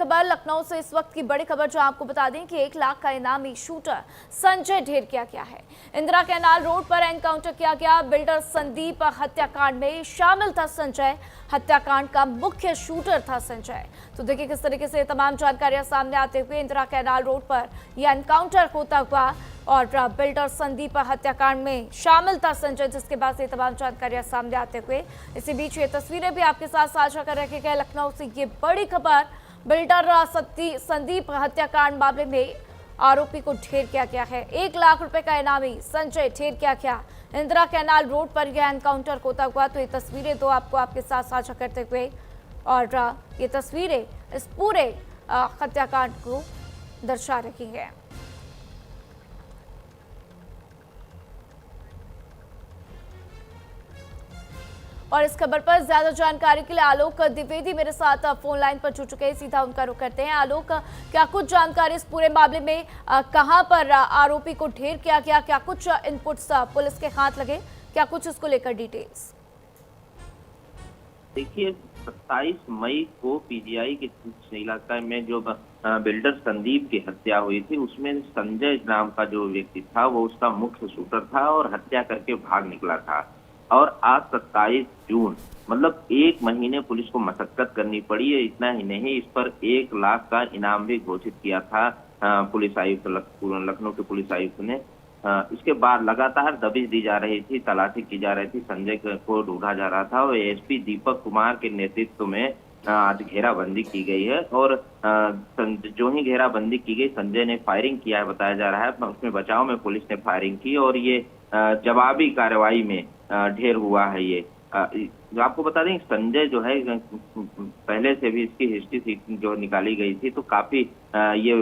खबर लखनऊ से, इस वक्त की बड़ी खबर जो आपको बता दें कि 1 लाख का इनामी शूटर संजय ढेर किया गया है। इंदिरा कैनाल रोड पर एनकाउंटर किया गया। बिल्डर संदीप हत्याकांड में शामिल था संजय। हत्याकांड का मुख्य शूटर था संजय। तो देखिए किस तरीके से तमाम जानकारियां सामने आते हुए इंदिरा कैनाल रोड पर यह एनकाउंटर होता हुआ और बिल्डर संदीप हत्याकांड में शामिल था संजय, जिसके बाद से तमाम जानकारियां सामने आते हुए इसी बीच ये तस्वीरें भी आपके साथ साझा कर रखे गए। लखनऊ से ये बड़ी खबर, बिल्डर संदीप हत्याकांड मामले में आरोपी को ढेर किया गया है। 1 लाख रुपए का इनामी संजय ढेर किया गया। इंदिरा कैनाल रोड पर यह एनकाउंटर होता हुआ। तो ये तस्वीरें तो आपको आपके साथ साझा करते हुए और ये तस्वीरें इस पूरे हत्याकांड को दर्शा रही है। और इस खबर पर ज्यादा जानकारी के लिए आलोक द्विवेदी मेरे साथ फोन लाइन पर जुड़ चुके हैं। सीधा उनका रुख करते हैं। आलोक, क्या कुछ जानकारी इस पूरे मामले में, कहां पर आरोपी को ढेर किया गया, क्या कुछ इनपुट्स पुलिस के हाथ लगे, क्या कुछ इसको लेकर डिटेल्स? देखिए 27 मई को पीजीआई के इलाका में जो बिल्डर संदीप की हत्या हुई थी, उसमें संजय नाम का जो व्यक्ति था वो उसका मुख्य शूटर था और हत्या करके भाग निकला था। और आज 27 जून मतलब 1 महीने पुलिस को मशक्कत करनी पड़ी है। इतना ही नहीं, इस पर 1 लाख का इनाम भी घोषित किया था पुलिस आयुक्त लखनऊ के पुलिस आयुक्त ने। इसके बाद लगातार दबिश दी जा रही थी, तलाशी की जा रही थी, संजय को ढूंढा जा रहा था और एसपी दीपक कुमार के नेतृत्व में आज घेराबंदी की गई है। और जो ही घेराबंदी की गई, संजय ने फायरिंग किया है बताया जा रहा है। उसमें बचाव में पुलिस ने फायरिंग की और ये जवाबी कार्रवाई में ढेर हुआ है। ये आपको बता दें संजय जो है पहले से भी इसकी हिस्ट्री जो निकाली गई थी, तो काफी ये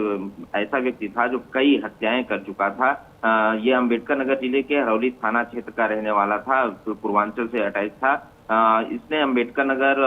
ऐसा व्यक्ति था जो कई हत्याएं कर चुका था। ये अंबेडकर नगर जिले के हरौली थाना क्षेत्र का रहने वाला था, पूर्वांचल से अटैच था। इसने अंबेडकर नगर,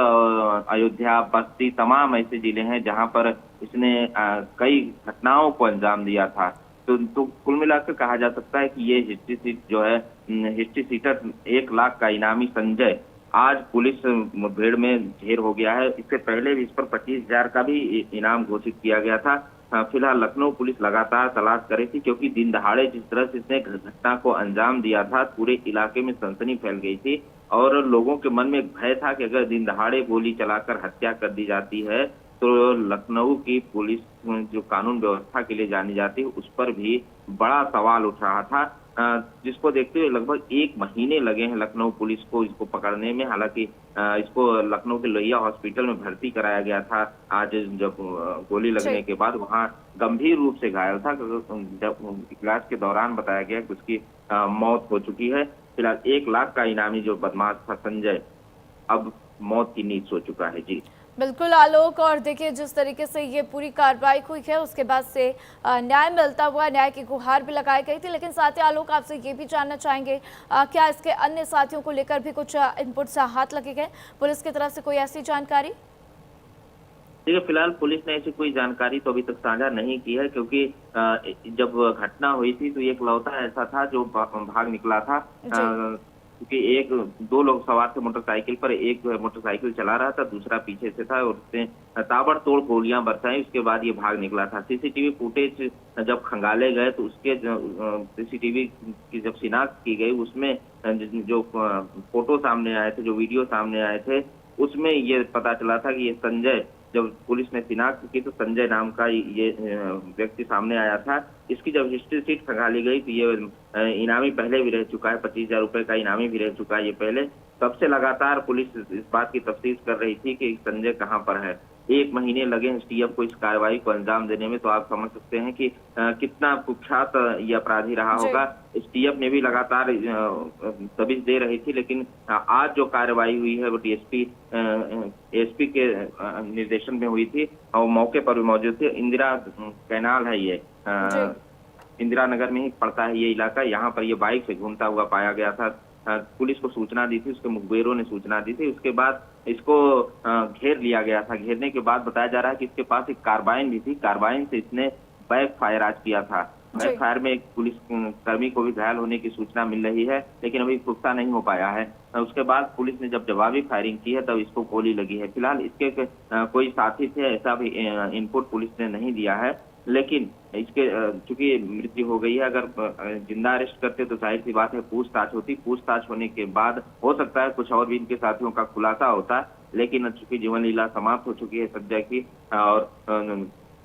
अयोध्या, बस्ती, तमाम ऐसे जिले हैं जहां पर इसने कई घटनाओं को अंजाम दिया था। तो कुल मिलाकर कहा जा सकता है कि ये हिस्ट्री सीटर 1 लाख का इनामी संजय आज पुलिस मुठभेड़ में ढेर हो गया है। इससे पहले भी इस पर 25,000 का भी इनाम घोषित किया गया था। फिलहाल लखनऊ पुलिस लगातार तलाश कर रही थी, क्योंकि दिन दहाड़े जिस तरह से इसने घटना को अंजाम दिया था, पूरे इलाके में सनसनी फैल गई थी और लोगों के मन में भय था कि अगर दिन दहाड़े गोली चलाकर हत्या कर दी जाती है तो लखनऊ की पुलिस जो कानून व्यवस्था के लिए जानी जाती है, उस पर भी बड़ा सवाल उठ रहा था, जिसको देखते हुए लगभग 1 महीने लगे हैं लखनऊ पुलिस को इसको पकड़ने में। हालांकि इसको लखनऊ के लोहिया हॉस्पिटल में भर्ती कराया गया था। आज जब गोली लगने के बाद वहां गंभीर रूप से घायल था, जब इलाज के दौरान बताया गया कि उसकी मौत हो चुकी है। फिलहाल 1 लाख का इनामी जो बदमाश था संजय अब मौत की नींद सो चुका है। जी बिल्कुल आलोक, और देखिए जिस तरीके से ये पूरी कार्रवाई हुई है उसके बाद से न्याय मिलता हुआ, न्याय की गुहार भी लगाई गई थी। लेकिन साथ ही आलोक आपसे ये भी जानना चाहेंगे, क्या इसके अन्य साथियों को लेकर भी कुछ इनपुट्स हाथ लगे गए, पुलिस की तरफ से कोई ऐसी जानकारी? देखिए फिलहाल पुलिस ने ऐसी कोई जानकारी तो अभी तक साझा नहीं की है, क्योंकि जब घटना हुई थी तो एक लौता ऐसा था जो भाग निकला था, क्योंकि 2 लोग सवार थे मोटरसाइकिल पर। एक मोटरसाइकिल चला रहा था, दूसरा पीछे से था और उसने ताबड़तोड़ गोलियां बरसाई। उसके बाद ये भाग निकला था। सीसीटीवी फुटेज जब खंगाले गए तो उसके सीसीटीवी की जब शिनाख्त की गई, उसमें जो फोटो सामने आए थे, जो वीडियो सामने आए थे, उसमें ये पता चला था कि ये संजय, जब पुलिस ने शिनाख्त की तो संजय नाम का ये व्यक्ति सामने आया था। इसकी जब हिस्ट्री शीट खंगाली गई तो ये इनामी पहले भी रह चुका है, 25,000 रुपए का इनामी भी रह चुका है ये पहले। तब से लगातार पुलिस इस बात की तफ्तीश कर रही थी कि संजय कहां पर है। 1 महीने लगे एसटीएफ को इस कार्रवाई को अंजाम देने में, तो आप समझ सकते हैं कि कितना कुख्यात ये अपराधी रहा होगा। एसटीएफ ने भी लगातार दबिश दे रही थी, लेकिन आज जो कार्रवाई हुई है वो एसपी के निर्देशन में हुई थी और मौके पर भी मौजूद थे। इंदिरा कैनाल है ये, इंदिरा नगर में ही पड़ता है ये इलाका। यहाँ पर ये बाइक से घूमता हुआ पाया गया था। पुलिस को सूचना दी थी, उसके मुखबिरों ने सूचना दी थी। उसके बाद इसको घेर लिया गया था। घेरने के बाद बताया जा रहा है कि इसके पास एक कार्बाइन भी थी। कार्बाइन से इसने बैक फायर आज किया था। जी। फायर में एक पुलिस कर्मी को भी घायल होने की सूचना मिल रही है, लेकिन अभी पुख्ता नहीं हो पाया है। उसके बाद पुलिस ने जब जवाबी फायरिंग की है तब इसको गोली लगी है। फिलहाल इसके कोई साथी थे ऐसा भी इनपुट पुलिस ने नहीं दिया है, लेकिन इसके चूंकि मृत्यु हो गई है, अगर जिंदा अरेस्ट करते तो जाहिर सी बात है पूछताछ होती। पूछताछ होने के बाद हो सकता है कुछ और भी इनके साथियों का खुलासा होता, लेकिन चूंकि जीवन लीला समाप्त हो चुकी है संजय की, और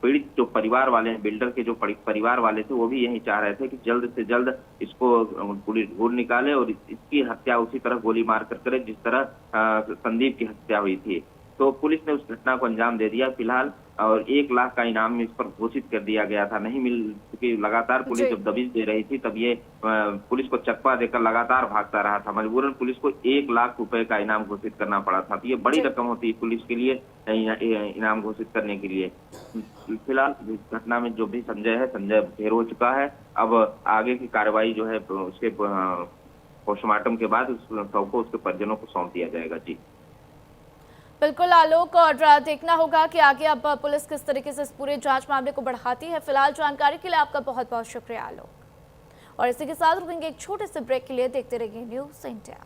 पीड़ित जो परिवार वाले हैं, बिल्डर के जो परिवार वाले थे, वो भी यही चाह रहे थे कि जल्द से जल्द इसको पुलिस ढूंढ निकाले और इसकी हत्या उसी तरह गोली मारकर करे जिस तरह संदीप की हत्या हुई थी। तो पुलिस ने उस घटना को अंजाम दे दिया फिलहाल, और 1 लाख का इनाम इस पर घोषित कर दिया गया था। नहीं मिल चुकी, लगातार पुलिस जब दबिश दे रही थी तब ये पुलिस को चकवा देकर लगातार भागता रहा था। मजबूरन पुलिस को 1 लाख रुपए का इनाम घोषित करना पड़ा था। तो ये बड़ी रकम होती है पुलिस के लिए इनाम घोषित करने के लिए। फिलहाल इस घटना में जो भी संजय है, संजय ढेर हो चुका है। अब आगे की कार्रवाई जो है उसके पोस्टमार्टम के बाद उस शव को उसके परिजनों को सौंप दिया जाएगा। जी बिल्कुल आलोक, और देखना होगा कि आगे अब पुलिस किस तरीके से इस पूरे जांच मामले को बढ़ाती है। फिलहाल जानकारी के लिए आपका बहुत बहुत शुक्रिया आलोक। और इसी के साथ रुकेंगे एक छोटे से ब्रेक के लिए। देखते रहिए न्यूज़ इंडिया।